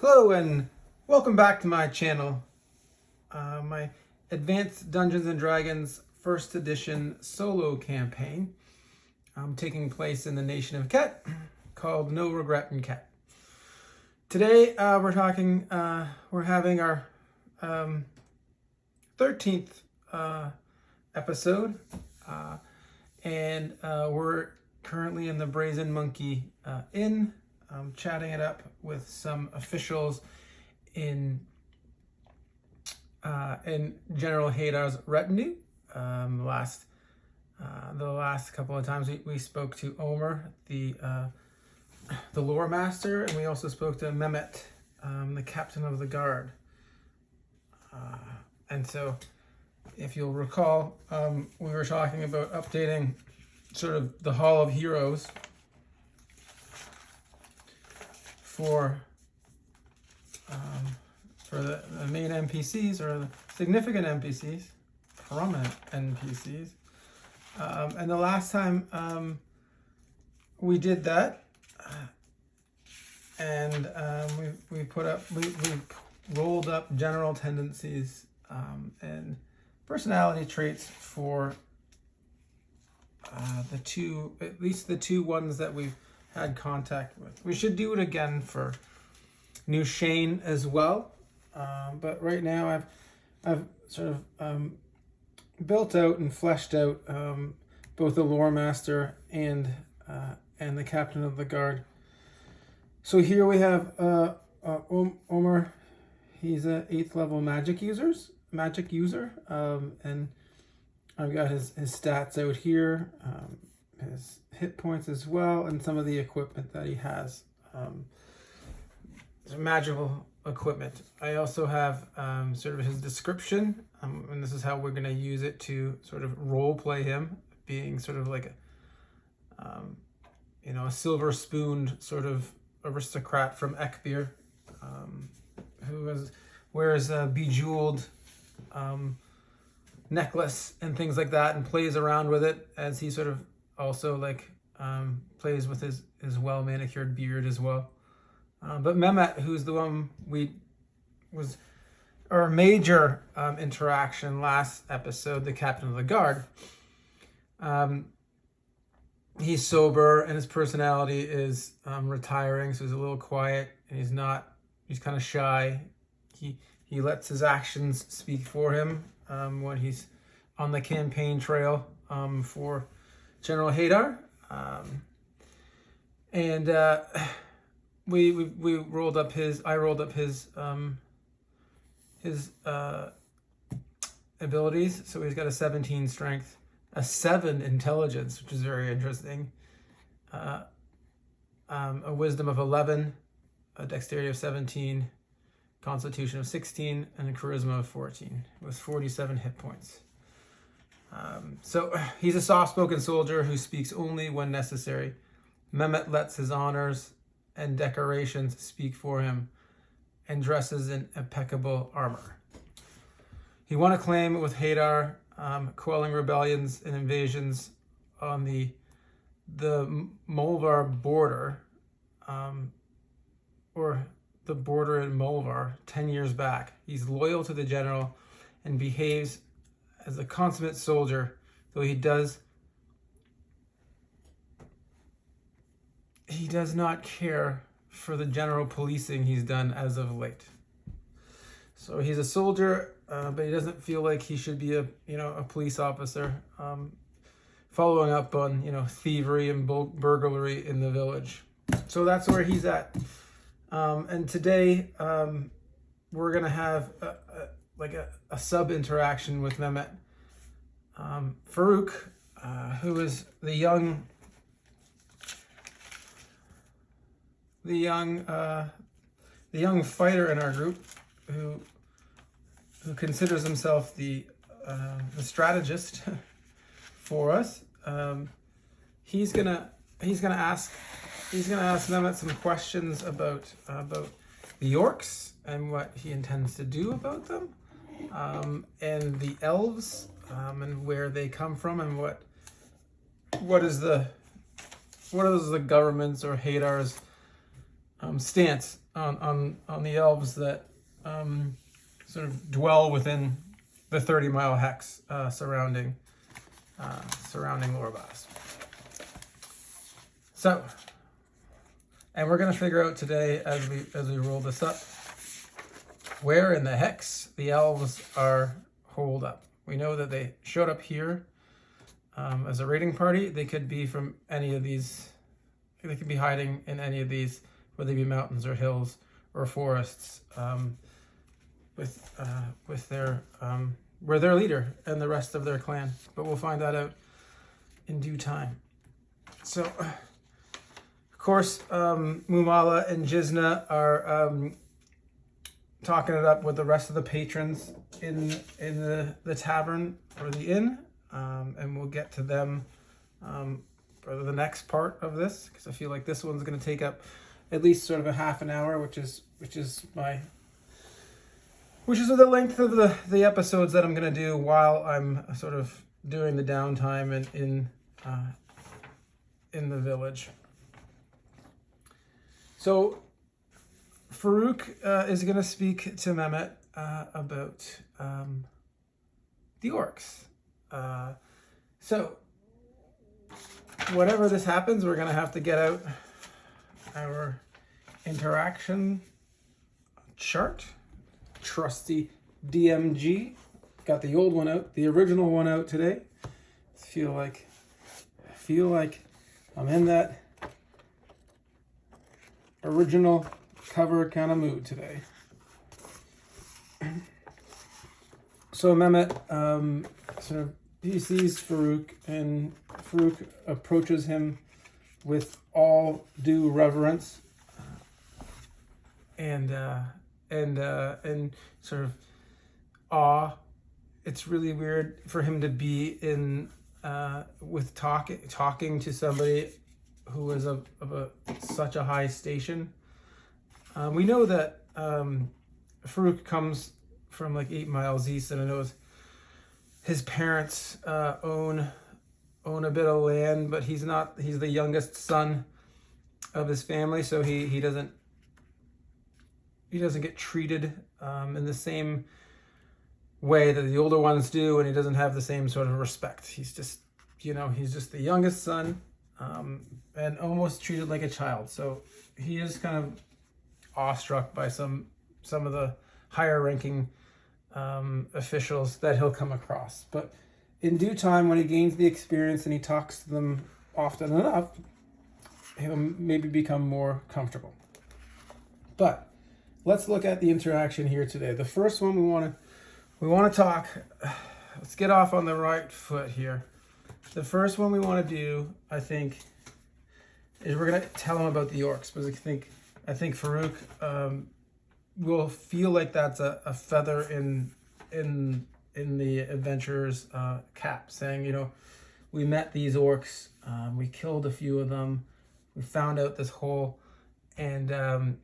Hello and welcome back to my channel. My Advanced Dungeons & Dragons First Edition solo campaign taking place in the Nation of Ket called No Regret in Ket. Today we're having our 13th episode and we're currently in the Brazen Monkey Inn, chatting it up with some officials in General Haydar's retinue. The last couple of times we spoke to Omer, the lore master, and we also spoke to Mehmet, the captain of the guard. And so, if you'll recall, we were talking about updating sort of the Hall of Heroes for the main NPCs, or the significant NPCs, prominent NPCs. And the last time we did that, and we rolled up general tendencies and personality traits for at least the two ones that we've had contact with. We should do it again for New Shane as well, but right now I've sort of built out and fleshed out both the lore master and the captain of the guard. So here we have Omer. He's a 8th level magic user, and I've got his stats out here, his hit points as well, and some of the equipment that he has. Magical equipment. I also have sort of his description, and this is how we're going to use it to sort of role play him, being sort of like a silver-spooned sort of aristocrat from Ekbir, who wears a bejeweled necklace and things like that, and plays around with it as he sort of also plays with his well manicured beard as well. But Mehmet, who's the one was our major interaction last episode, the captain of the guard. He's sober and his personality is retiring, so he's a little quiet and he's kind of shy. He lets his actions speak for him when he's on the campaign trail for General Haydar. We rolled up I rolled up his abilities. So he's got a 17 strength, a 7 intelligence, which is very interesting, a wisdom of 11, a dexterity of 17, constitution of 16, and a charisma of 14, with 47 hit points. So he's a soft-spoken soldier who speaks only when necessary. Mehmet lets his honors and decorations speak for him and dresses in impeccable armor. He won a claim with Haydar, quelling rebellions and invasions on the Molvar border, or the border in Molvar 10 years back. He's loyal to the general and behaves as a consummate soldier, though he does not care for the general policing he's done as of late. So he's a soldier, but he doesn't feel like he should be a police officer, following up on thievery and burglary in the village. So that's where he's at. And today we're gonna have a sub interaction with Mehmet. Faruq, who is the young fighter in our group, who considers himself the strategist for us. He's gonna ask Mehmet some questions about the orcs and what he intends to do about them, and the elves, and where they come from, and what is the government's or Haydar's stance on the elves that sort of dwell within the 30-mile hex surrounding Lorabas. So, and we're going to figure out today as we roll this up where in the hex the elves are holed up. We know that they showed up here as a raiding party. They could be from any of these. They could be hiding in any of these, whether they be mountains or hills or forests, with their where their leader and the rest of their clan. But we'll find that out in due time. So, of course, Mumala and Jizna are talking it up with the rest of the patrons in the tavern or the inn, and we'll get to them for the next part of this, because I feel like this one's going to take up at least sort of a half an hour, which is the length of the episodes that I'm going to do while I'm sort of doing the downtime in the village. So Faruq is going to speak to Mehmet about the orcs. So whenever this happens, we're going to have to get out our interaction chart. Trusty DMG. Got the old one out, the original one out today. I feel like I'm in that original cover kind of mood today. So Mehmet sort of he sees Faruq, and Faruq approaches him with all due reverence and sort of awe. It's really weird for him to be in with talking to somebody who is of such a high station. We know that Faruq comes from like 8 miles east, and I know his parents own a bit of land, but he's the youngest son of his family, so he doesn't get treated in the same way that the older ones do, and he doesn't have the same sort of respect. He's just the youngest son, and almost treated like a child. So he is kind of awestruck by some of the higher ranking officials that he'll come across. But in due time, when he gains the experience and he talks to them often enough, he'll maybe become more comfortable. But let's look at the interaction here today. The first one we want to talk. Let's get off on the right foot here. The first one we want to do, I think, is we're gonna tell him about the orcs, because I think Faruq will feel like that's a feather in the adventurer's cap, saying, we met these orcs, we killed a few of them, we found out this hole, and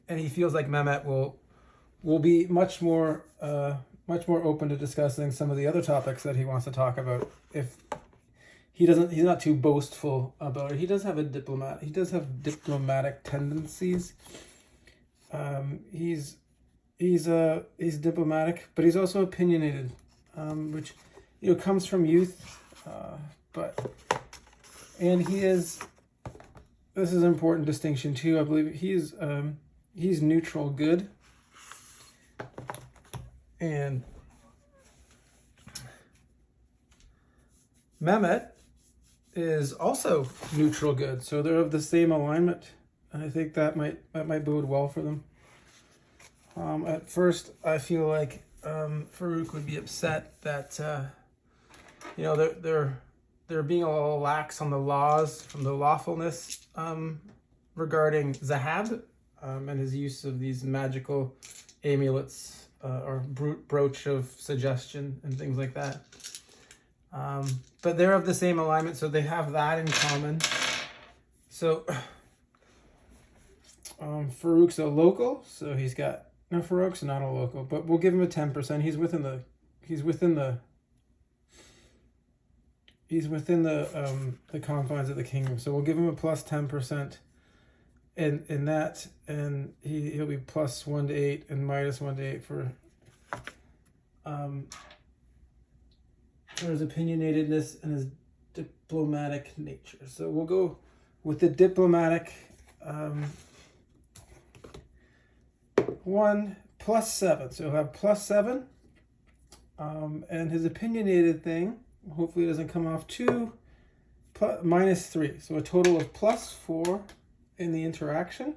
he feels like Mehmet will be much more open to discussing some of the other topics that he wants to talk about if he's not too boastful about it. He does have diplomatic tendencies. He's diplomatic, but he's also opinionated, which comes from youth. And he is. This is an important distinction too. I believe he's neutral good, and Mehmet is also neutral good. So they're of the same alignment, and I think that might bode well for them. At first, I feel like Faruq would be upset that they're being a little lax on the laws, from the lawfulness regarding Zahab and his use of these magical amulets or brooch of suggestion and things like that. But they're of the same alignment, so they have that in common. So Faruq's a local, so he's got. No, Faruq's not a local, but we'll give him a 10%. He's within the confines of the kingdom, so we'll give him a plus 10%. in that, and he'll be +1 to 8 and -1 to 8 for his opinionatedness and his diplomatic nature. So we'll go with the diplomatic 1 +7. So he'll have +7. And his opinionated thing, hopefully it doesn't come off 2, -3. So a total of +4 in the interaction.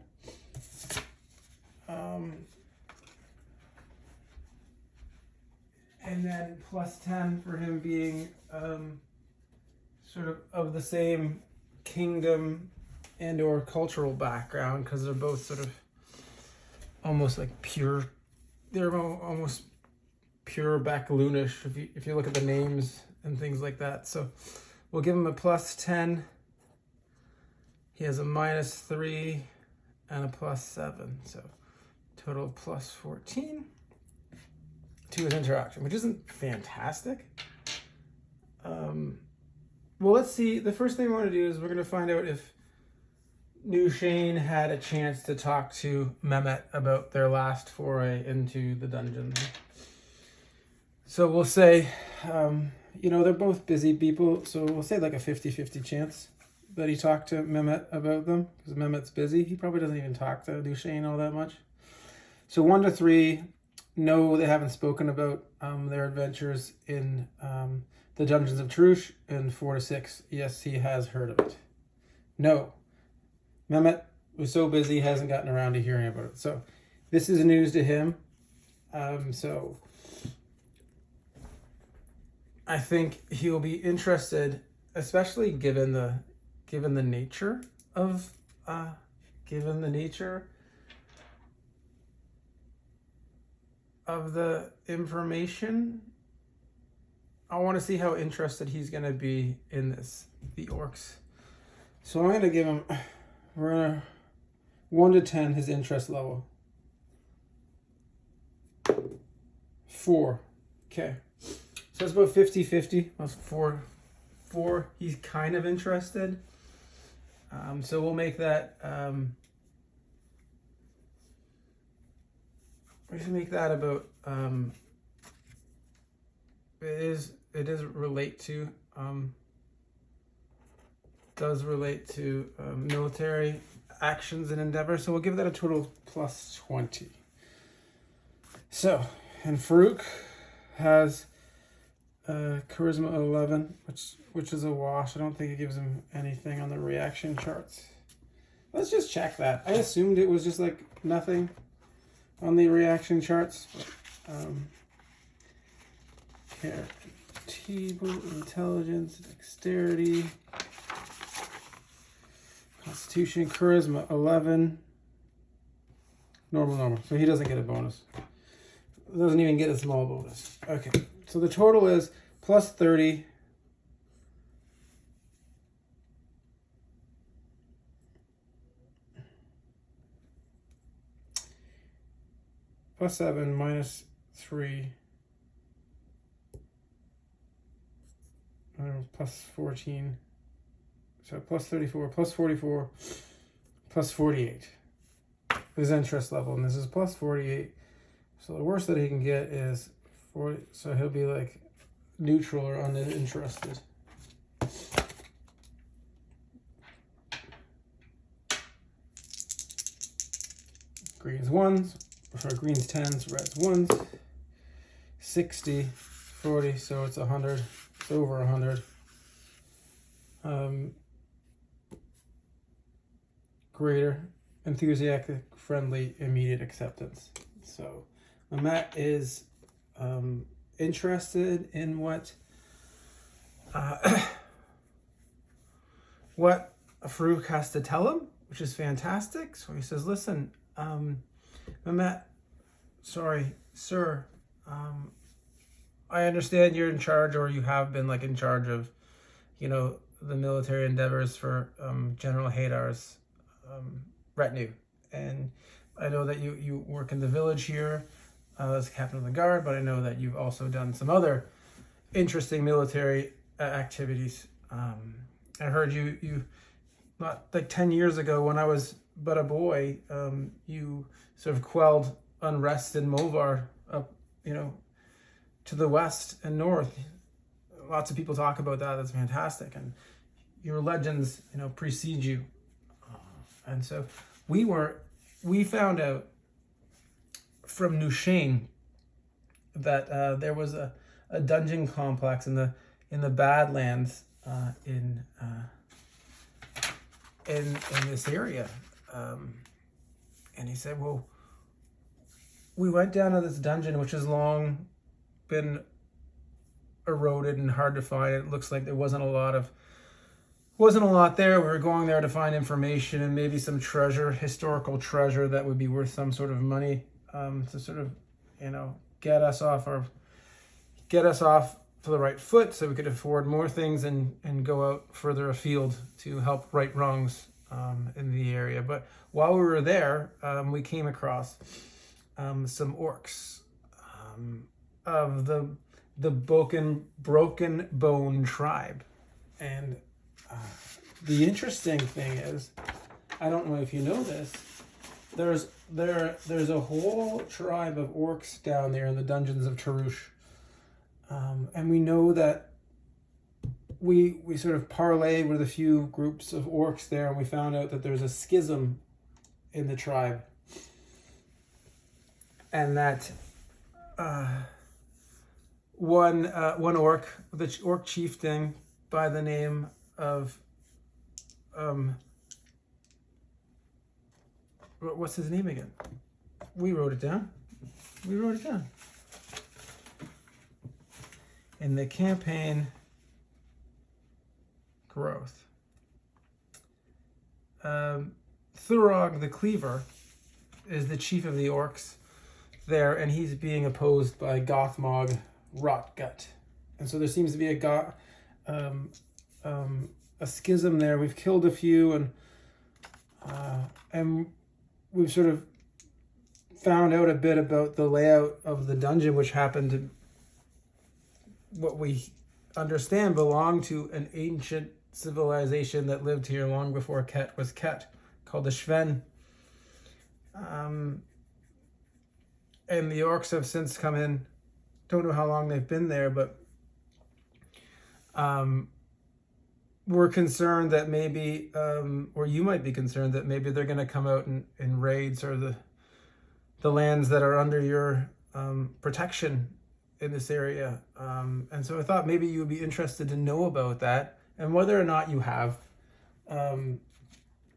And then +10 for him being sort of the same kingdom and or cultural background, because they're both sort of almost like pure, they're almost pure Backaloonish if you look at the names and things like that. So we'll give him a +10. He has a -3 and a +7. So total of +14 to his interaction, which isn't fantastic. Well, let's see. The first thing we want to do is we're going to find out if New Shane had a chance to talk to Mehmet about their last foray into the dungeon. So we'll say, they're both busy people, so we'll say like a 50-50 chance that he talked to Mehmet about them, because Mehmet's busy. He probably doesn't even talk to New Shane all that much. So 1 to 3, no, they haven't spoken about their adventures in the Dungeons of Trush, and 4 to 6, yes, he has heard of it. No, Mehmet was so busy, he hasn't gotten around to hearing about it. So this is news to him. So I think he'll be interested, especially given the nature of the information. I want to see how interested he's going to be in this, the orcs. So I'm going to give him, we're going to 1 to 10, his interest level. 4. Okay. So it's about 50-50. That's 4. He's kind of interested. So we'll make that, we should make that about, it does relate to military actions and endeavors. So we'll give that a total of +20. So, and Faruq has charisma 11, which is a wash. I don't think it gives him anything on the reaction charts. Let's just check that. I assumed it was just like nothing on the reaction charts. Here, table, intelligence, dexterity, constitution, charisma 11, normal. So he doesn't get a bonus. Doesn't even get a small bonus. Okay, so the total is +30. +7, -3. +14. So +34, +44, +48. His interest level, and this is +48. So the worst that he can get is 40. So he'll be like neutral or uninterested. Greens 1s, or greens 10s, reds 1s. 60, 40, so it's 100. It's over 100. Greater, enthusiastic, friendly, immediate acceptance. So Mehmet is interested in what Faruq has to tell him, which is fantastic. So he says, listen, Mehmet, sorry, sir, I understand you're in charge, or you have been like in charge of, the military endeavors for General Haydar's retinue. And I know that you work in the village here as captain of the guard, but I know that you've also done some other interesting military activities. I heard you not like 10 years ago when I was but a boy, you sort of quelled unrest in Movar up, to the west and north. Lots of people talk about that. That's fantastic. And your legends, precede you. And so we found out from Nushane that there was a dungeon complex in the Badlands in this area. And he said, well, we went down to this dungeon, which has long been eroded and hard to find. It looks like there wasn't a lot there. We were going there to find information and maybe some treasure, historical treasure that would be worth some sort of money, to sort of, get us off to the right foot so we could afford more things and go out further afield to help right wrongs in the area. But while we were there, we came across some orcs of the Broken Bone tribe. And the interesting thing is, I don't know if you know this, there's a whole tribe of orcs down there in the dungeons of Tarush. And we know that we sort of parlayed with a few groups of orcs there, and we found out that there's a schism in the tribe. And that one orc, the orc chieftain by the name of what's his name again? We wrote it down. In the campaign growth. Thurog the Cleaver is the chief of the orcs there, and he's being opposed by Gothmog Rotgut. And so there seems to be a schism there. We've killed a few, and we've sort of found out a bit about the layout of the dungeon, which happened to, what we understand, belonged to an ancient civilization that lived here long before Ket was Ket, called the Shven. And the orcs have since come in. Don't know how long they've been there, but we're concerned that maybe, or you might be concerned that maybe they're going to come out in raids, or the lands that are under your protection in this area. And so I thought maybe you would be interested to know about that, and whether or not you have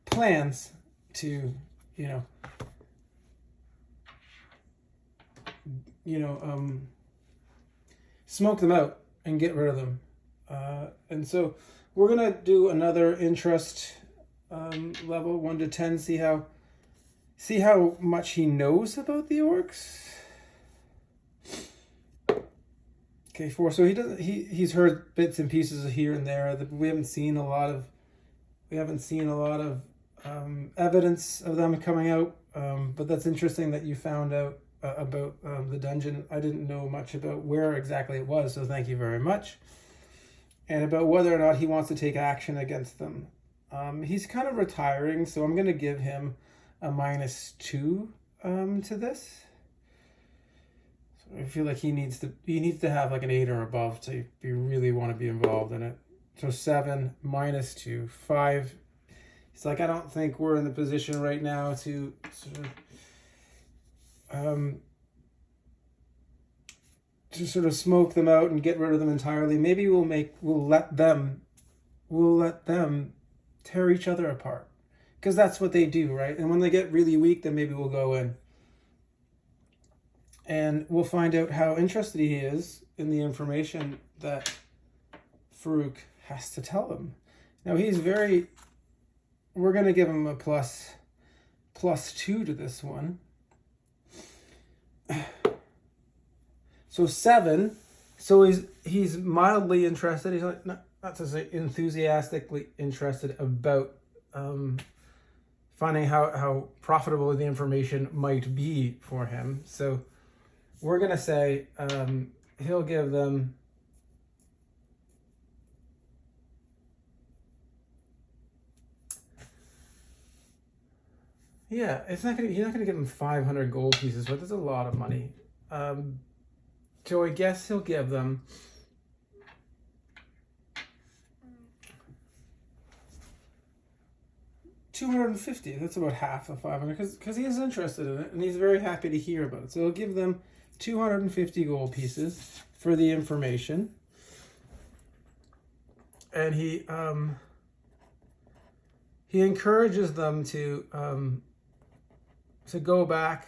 plans to, smoke them out and get rid of them. And so we're gonna do another interest level 1 to 10. See how much he knows about the orcs. Okay, 4. So he's heard bits and pieces here and there. We haven't seen a lot of evidence of them coming out. But that's interesting that you found out about the dungeon. I didn't know much about where exactly it was, so thank you very much. And about whether or not he wants to take action against them. He's kind of retiring, so I'm going to give him a -2 to this. So I feel like he needs to have like an 8 or above to if you really want to be involved in it. So 7 -2, 5. It's like, I don't think we're in the position right now to sort of smoke them out and get rid of them entirely. Maybe we'll let them tear each other apart, because that's what they do, right? And when they get really weak, then maybe we'll go in and we'll find out how interested he is in the information that Faruq has to tell him. Now we're going to give him a +2 to this one. So 7. So he's mildly interested. He's like not to say enthusiastically interested about finding how profitable the information might be for him. So we're gonna say he'll give them Yeah, it's not gonna. You're not gonna give him 500 gold pieces, but that's a lot of money. So I guess he'll give them 250. That's about half of 500 because he is interested in it and he's very happy to hear about it. So he'll give them 250 gold pieces for the information. And he encourages them to go back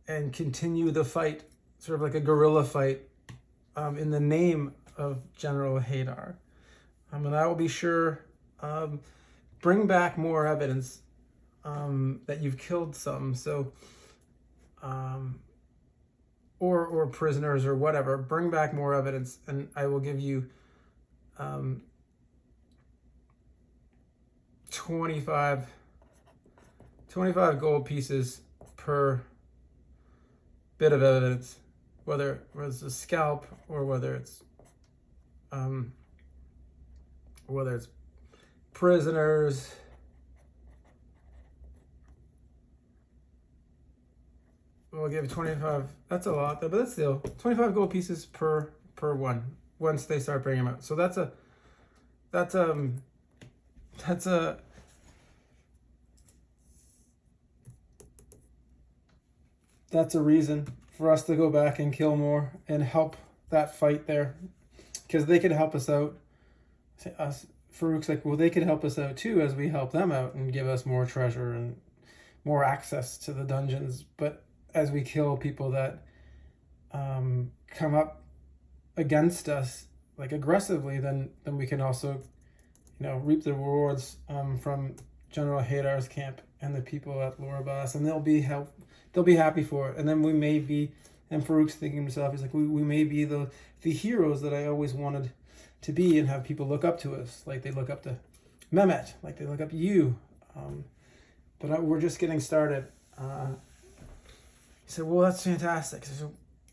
and continue the fight, sort of like a guerrilla fight, in the name of General Haydar. And I will be sure bring back more evidence that you've killed some, so or prisoners or whatever. Bring back more evidence, and I will give you 25 gold pieces per bit of evidence, whether it's a scalp or whether it's prisoners. We'll give 25. That's a lot, but that's still 25 gold pieces per one once they start bringing them out. So that's a reason for us to go back and kill more and help that fight there, because they could help us out. Faruq's like, well, they could help us out too as we help them out and give us more treasure and more access to the dungeons. But as we kill people that come up against us like aggressively, then we can also, reap the rewards from General Haydar's camp and the people at Lorabas, and they'll be happy for it. And then we may be, and Faruq's thinking to himself, he's like, we may be the heroes that I always wanted to be, and have people look up to us like they look up to Mehmet, like they look up to you. But we're just getting started. He said, well, that's fantastic.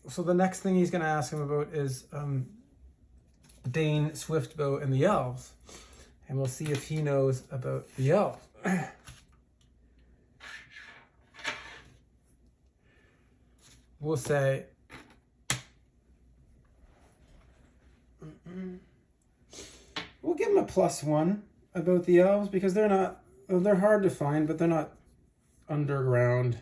So the next thing he's going to ask him about is Dane, Swiftbow, and the elves. And we'll see if he knows about the elves. We'll say, we'll give him a +1 about the elves, because they're hard to find, but they're not underground.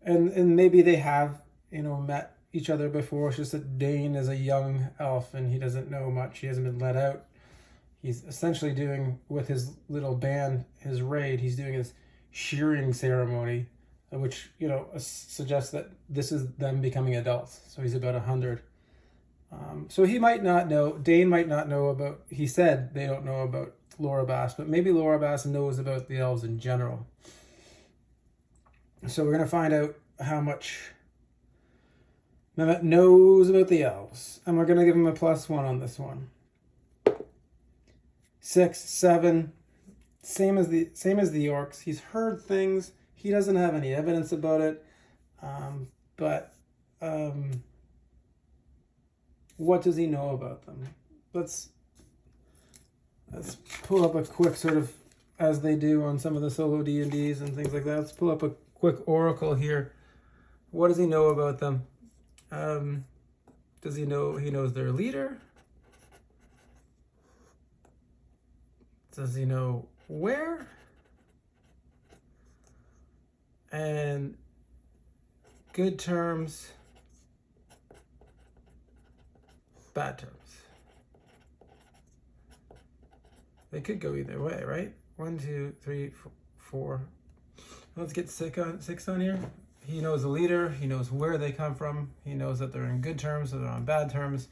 And maybe they have, met each other before. It's just that Dane is a young elf and he doesn't know much. He hasn't been let out. He's essentially doing, with his little band, his raid, he's doing his shearing ceremony, which, suggests that this is them becoming adults. So he's about 100. So he might not know, Dane might not know about, he said they don't know about Lorabas, but maybe Lorabas knows about the elves in general. So we're going to find out how much Mehmet knows about the elves. And we're going to give him a +1 on this one. 6, 7, same as the orcs. He's heard things. He doesn't have any evidence about it. But what does he know about them? Let's pull up a quick sort of, as they do on some of the solo D&Ds and things like that. Let's pull up a quick oracle here. What does he know about them? Does he know he knows their leader? Does he know where? And good terms, bad terms. They could go either way, right? 1, 2, 3, 4. Let's get 6 on here. He knows the leader. He knows where they come from. He knows that they're in good terms or they're on bad terms.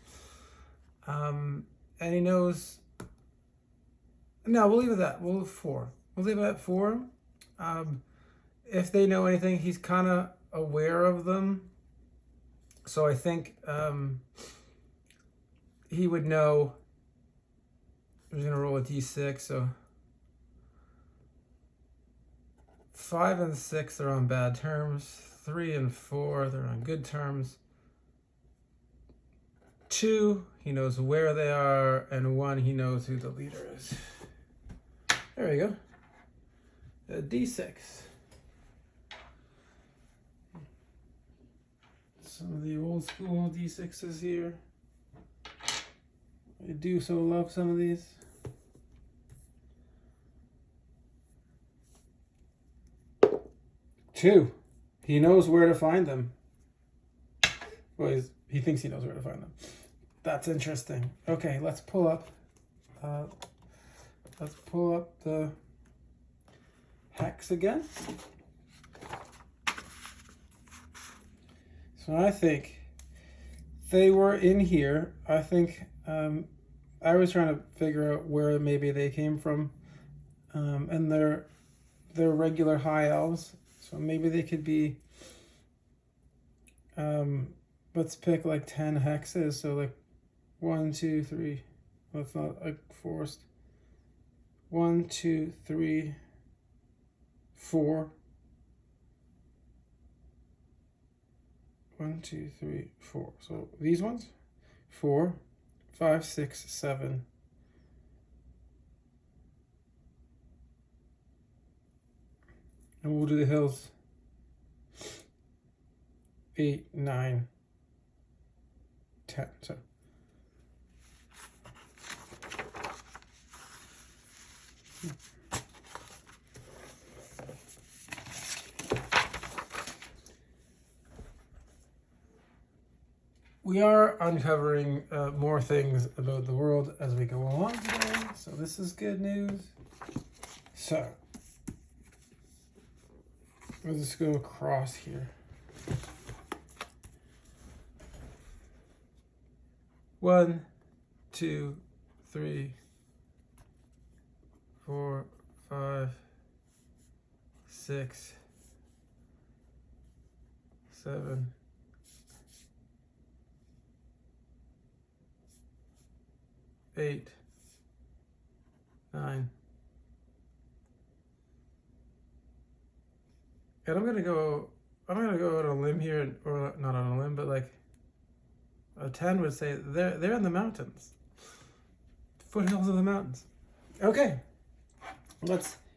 And he knows... No, we'll leave it at that. We'll 4. We'll leave it at 4. If they know anything, he's kind of aware of them. So I think he would know... I'm just going to roll a d6, so... 5 and 6 are on bad terms. 3 and 4, they're on good terms. 2, he knows where they are. And 1, he knows who the leader is. There we go. a d6. Some of the old school d6s here. I do so love some of these. Two. He knows where to find them. Well, he thinks he knows where to find them. That's interesting. Okay, let's pull up. Let's pull up the hex again. So I think they were in here. I think I was trying to figure out where maybe they came from, and they're regular high elves. So maybe they could be. Let's pick like 10 hexes. So like 1, 2, 3. That's not like forced. 1, 2, 3, 4. 1, 2, 3, 4. So these ones, 4, 5, 6, 7. And we'll do the hills. 8, 9, 10. So we are uncovering more things about the world as we go along today. So this is good news. So we'll just go across here. 1, 2, 3, 4, 5, 6, 7, 8, 9. And I'm gonna go on a limb here, or not on a limb, but like a 10 would say they're in the mountains. Foothills of the mountains. Okay.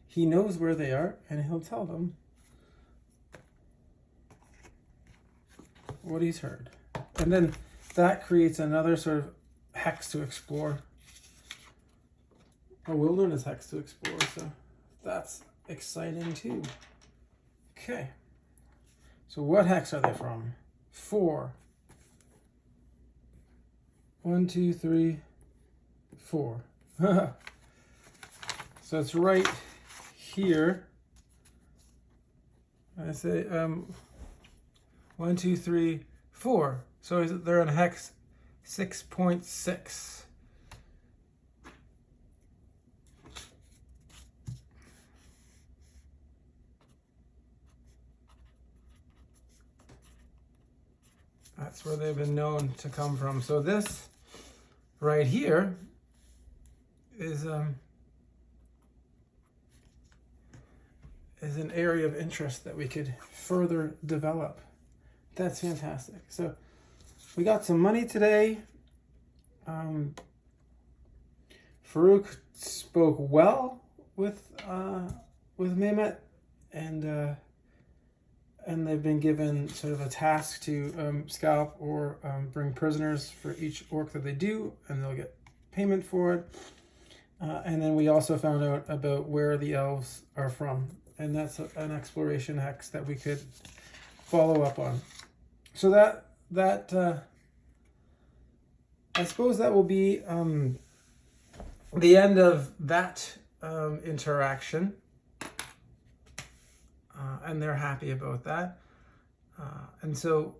He knows where they are, and he'll tell them what he's heard. And then that creates another sort of hex to explore. A wilderness hex to explore, so that's exciting too. Okay. So what hex are they from? 4. 1, 2, 3, 4. So it's right here. I say 1, 2, 3, 4. So they're on hex 6.6. That's where they've been known to come from. So this right here is an area of interest that we could further develop. That's fantastic. So we got some money today. Faruq spoke well with Mehmet, and they've been given sort of a task to scalp or bring prisoners for each orc that they do, and they'll get payment for it. And then we also found out about where the elves are from, and that's an exploration hex that we could follow up on. So that I suppose that will be the end of that interaction. And they're happy about that. And so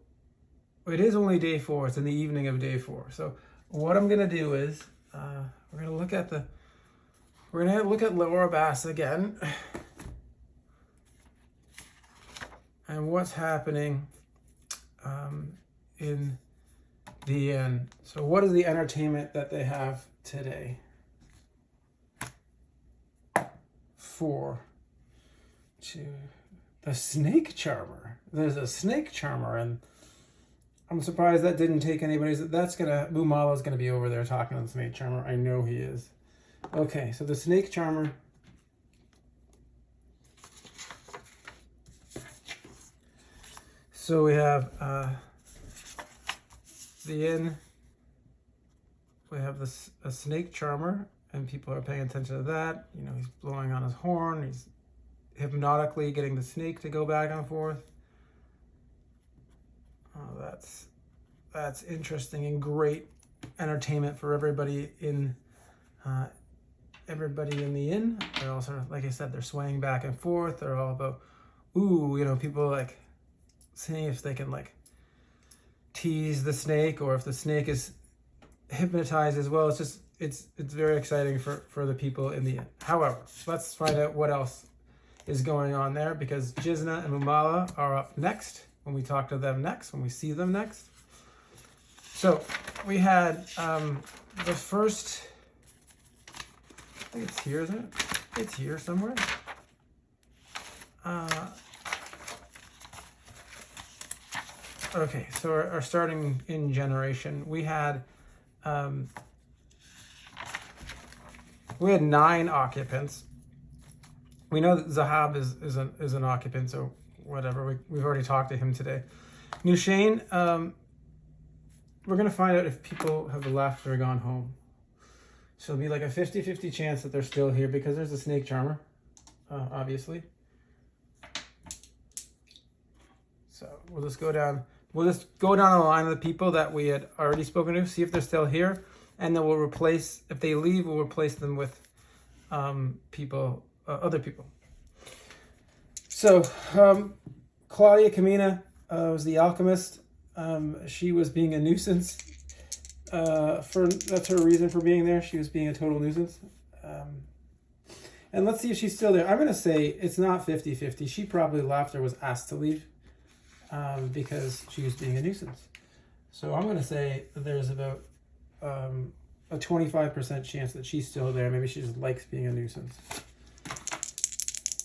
it is only day 4. It's in the evening of day 4. So what I'm going to do is we're going to look at Lorabas again, and what's happening in the end. So what is the entertainment that they have today? 4, 2. The snake charmer. There's a snake charmer, and I'm surprised that didn't take anybody's. Bumala's gonna be over there talking to the snake charmer. I know he is. Okay, so the snake charmer So we have the inn. We have this a snake charmer, and people are paying attention to that. You know, he's blowing on his horn. He's hypnotically getting the snake to go back and forth. Oh, that's interesting and great entertainment for everybody in the inn. They're also, like I said, they're swaying back and forth. They're all about, ooh, you know, people like seeing if they can like tease the snake, or if the snake is hypnotized as well. It's just it's very exciting for the people in the inn. However, let's find out what else is going on there, because Jizna and Mumala are up next when we talk to them next, when we see them next. So we had the first, I think it's here, isn't it? It's here somewhere. Okay, so our starting in generation, we had 9 occupants. We know that Zahab is an occupant, so whatever. We've already talked to him today. Nushane, we're going to find out if people have left or gone home. So it'll be like a 50-50 chance that they're still here, because there's a snake charmer, obviously. So we'll just go down. We'll just go down the line of the people that we had already spoken to, see if they're still here, and then we'll replace, if they leave, we'll replace them with people, other people. So Claudia Camina was the alchemist. She was being a nuisance. That's her reason for being there. She was being a total nuisance. And let's see if she's still there. I'm going to say it's not 50-50. She probably left or was asked to leave because she was being a nuisance. So I'm going to say there's about a 25% chance that she's still there. Maybe she just likes being a nuisance.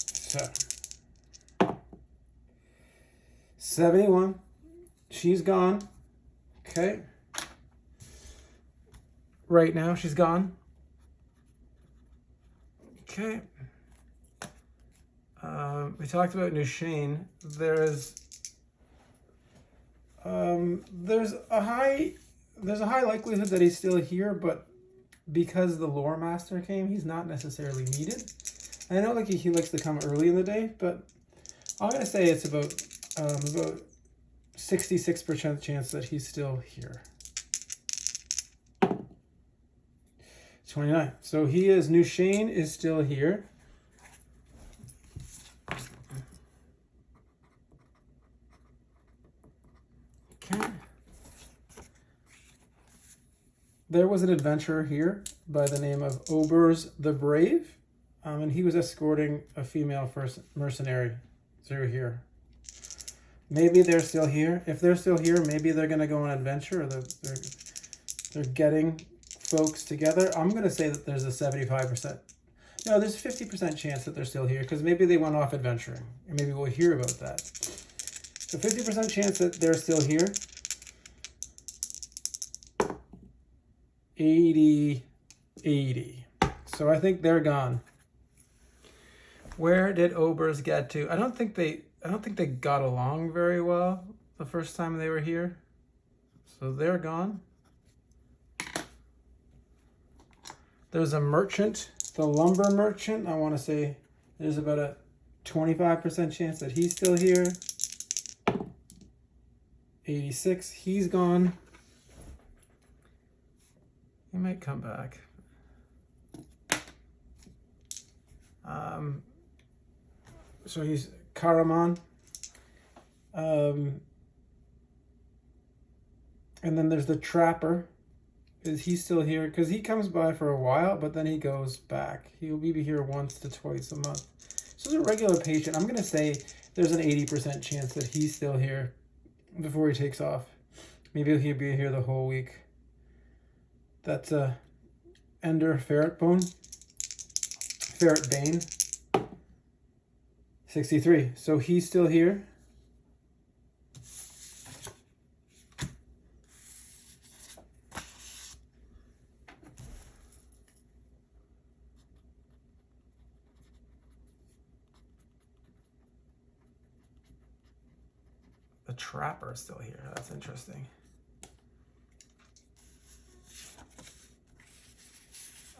So 71. She's gone. Okay. Right now, she's gone. Okay. We talked about Nushane. There's a high likelihood that he's still here, but because the lore master came, he's not necessarily needed. And I know like he likes to come early in the day, but I'm gonna say it's about 66% chance that he's still here. 29. So Nushane is still here. Okay. There was an adventurer here by the name of Obers the Brave, and he was escorting a female first mercenary through here. Maybe they're still here. If they're still here, maybe they're going to go on an adventure, or they're getting folks together. I'm going to say that there's a 75%. No, there's a 50% chance that they're still here, because maybe they went off adventuring, and maybe we'll hear about that. So 50% chance that they're still here. 80. So I think they're gone. Where did Obers get to? I don't think they got along very well the first time they were here. So they're gone. There's a merchant, the lumber merchant. I want to say there's about a 25% chance that he's still here. 86, he's gone. He might come back. So he's Karaman. And then there's the trapper. Is he still here? Because he comes by for a while, but then he goes back. He'll be here once to twice a month. So there's a regular patient. I'm going to say there's an 80% chance that he's still here before he takes off. Maybe he'll be here the whole week. That's Ender Ferretbane. 63. So he's still here. The trapper still here. That's interesting.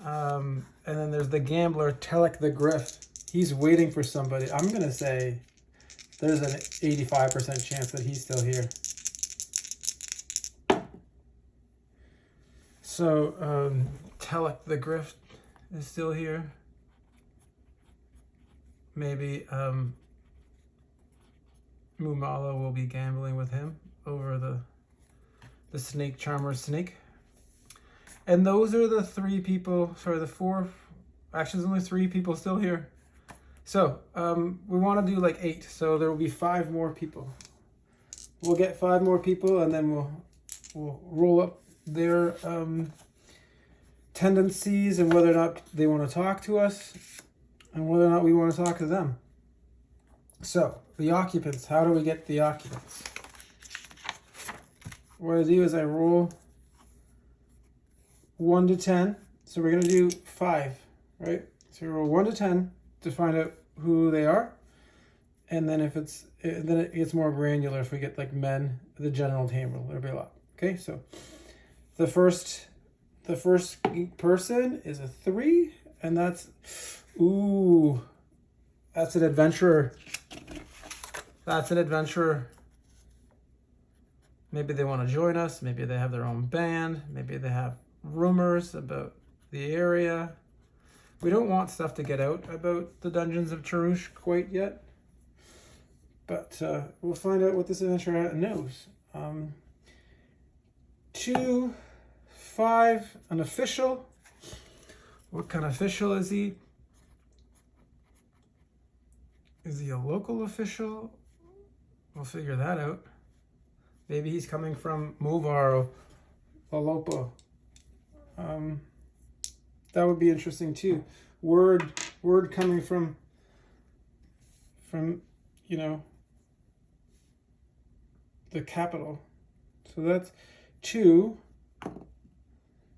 And then there's the gambler, Telek the Griff. He's waiting for somebody. I'm going to say there's an 85% chance that he's still here. So, Telek the Griff is still here. Maybe Mumalo will be gambling with him over the snake charmer snake. And those are the 3 people, sorry, the 4, actually there's only 3 people still here. So we want to do like 8, so there will be 5 more people. We'll get 5 more people, and then we'll roll up their tendencies and whether or not they want to talk to us and whether or not we want to talk to them. So the occupants, how do we get the occupants? What I do is I roll 1 to 10. So we're going to do 5, right? So we roll 1 to 10 to find out who they are. And then if it's, then it gets more granular if we get like men, the general table, there'll be a lot. Okay, so the first person is a 3, and that's, ooh, that's an adventurer. That's an adventurer. Maybe they want to join us. Maybe they have their own band. Maybe they have rumors about the area. We don't want stuff to get out about the Dungeons of Charush quite yet. But we'll find out what this adventurer knows. 2, 5, an official. What kind of official is he? Is he a local official? We'll figure that out. Maybe he's coming from Movar or Lalopa. That would be interesting too. Word coming from you know, the capital. So that's 2,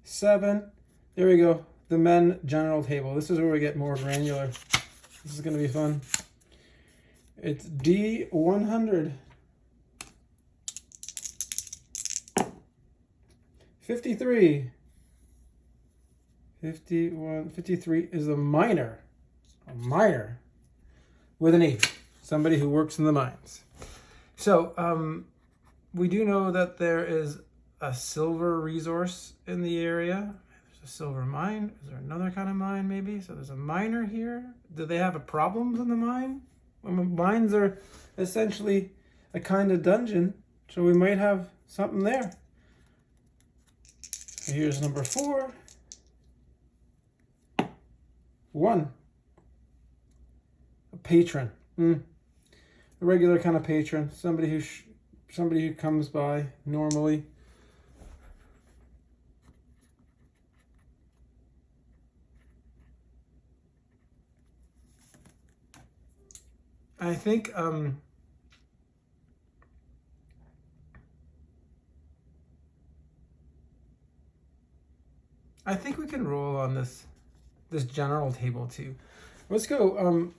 7. There we go. The men general table. This is where we get more granular. This is going to be fun. It's D100. 53. 51. 53 is a miner. A miner with an E. Somebody who works in the mines. So we do know that there is a silver resource in the area. There's a silver mine. Is there another kind of mine maybe? So there's a miner here. Do they have a problems in the mine? Mines are essentially a kind of dungeon, so we might have something there. So here's number 4. 1. A patron. A regular kind of patron. Somebody who comes by normally. I think we can roll on this general table too. Let's go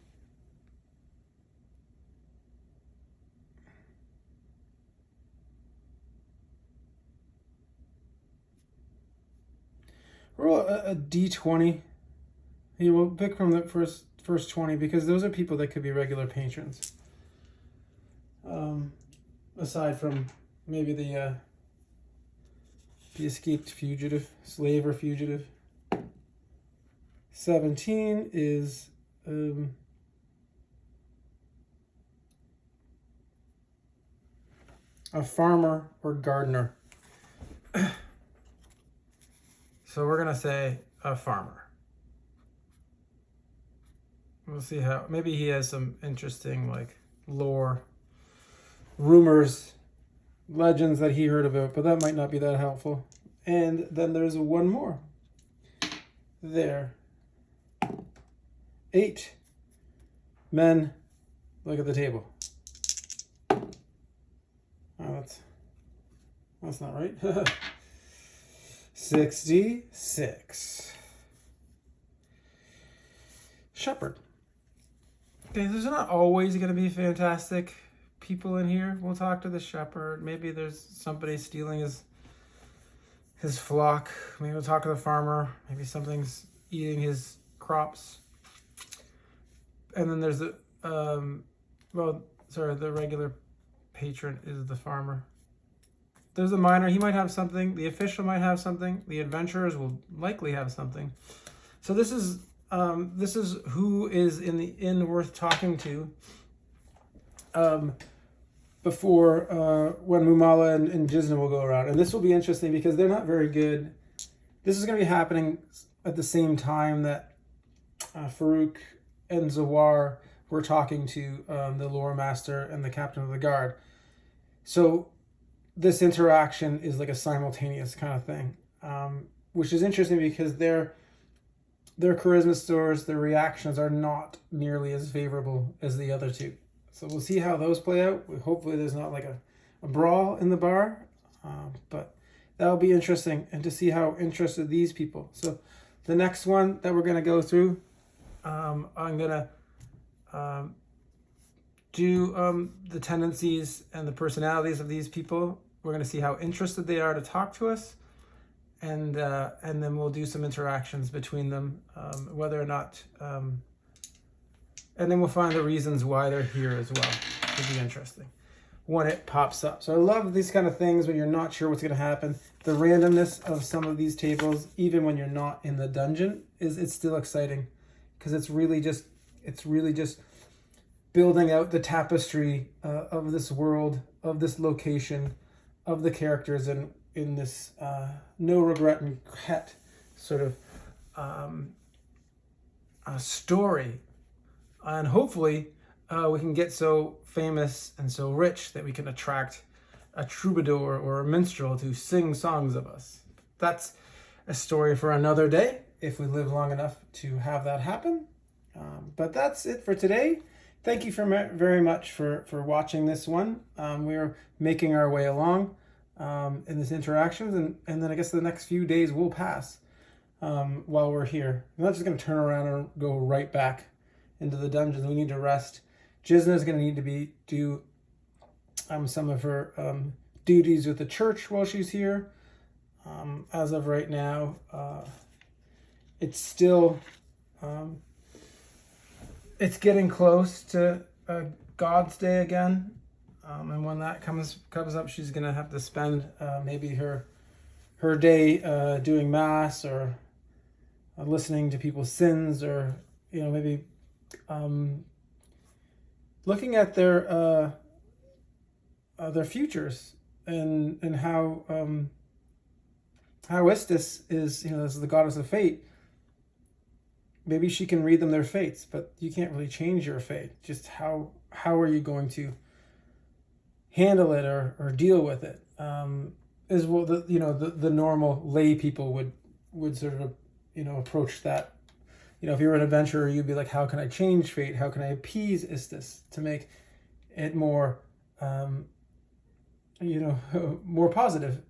roll a D20. Here, we'll pick from the first 20 because those are people that could be regular patrons. Aside from maybe the escaped fugitive, slave or fugitive. 17 is a farmer or gardener. So we're gonna say a farmer. We'll see how, maybe he has some interesting like lore, rumors, legends that he heard about, but that might not be that helpful. And then there's one more. There. 8 men. Look at the table. Oh, that's not right. 66. Shepherd. Okay, this is not always going to be fantastic, people in here. We'll talk to the shepherd. Maybe there's somebody stealing his flock. Maybe we'll talk to the farmer. Maybe something's eating his crops. And then there's the the regular patron is the farmer. There's the miner. He might have something. The official might have something. The adventurers will likely have something. So this is who is in the inn worth talking to. Before when Mumala and Jizna will go around, and this will be interesting because they're not very good. This is going to be happening at the same time that Faruq and Zawar were talking to the lore master and the captain of the guard. So this interaction is like a simultaneous kind of thing, which is interesting because their charisma scores, their reactions are not nearly as favorable as the other two. So we'll see how those play out. Hopefully there's not like a brawl in the bar, but that'll be interesting, and to see how interested these people. So the next one that we're going to go through, I'm going to do the tendencies and the personalities of these people. We're going to see how interested they are to talk to us, and then we'll do some interactions between them, whether or not, and then we'll find the reasons why they're here as well. It'll be interesting when it pops up. So I love these kind of things when you're not sure what's going to happen. The randomness of some of these tables, even when you're not in the dungeon, it's still exciting, because it's really just building out the tapestry of this world, of this location, of the characters in this no regret and regret sort of a story. And hopefully we can get so famous and so rich that we can attract a troubadour or a minstrel to sing songs of us. That's a story for another day, if we live long enough to have that happen. But that's it for today. Thank you very much for watching this one. We're making our way along in this interactions, and then I guess the next few days will pass while we're here. I'm not just going to turn around and go right back into the dungeons. We need to rest. Jizna is going to need to do some of her duties with the church while she's here. As of right now, it's still it's getting close to God's Day again, and when that comes up, she's going to have to spend maybe her day doing mass, or listening to people's sins, or maybe looking at their futures, and how Istis is, is the goddess of fate. Maybe she can read them their fates, but you can't really change your fate. Just how are you going to handle it or deal with it? Is what the normal lay people would sort of approach that. If you were an adventurer, you'd be like, how can I change fate? How can I appease Istis to make it more, more positive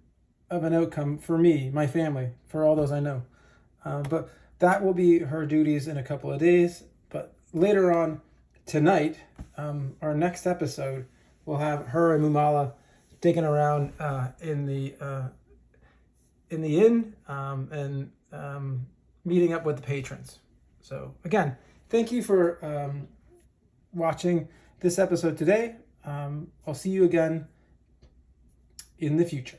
of an outcome for me, my family, for all those I know. But that will be her duties in a couple of days. But later on tonight, our next episode, we'll have her and Mumala digging around in the inn and meeting up with the patrons. So again, thank you for watching this episode today. I'll see you again in the future.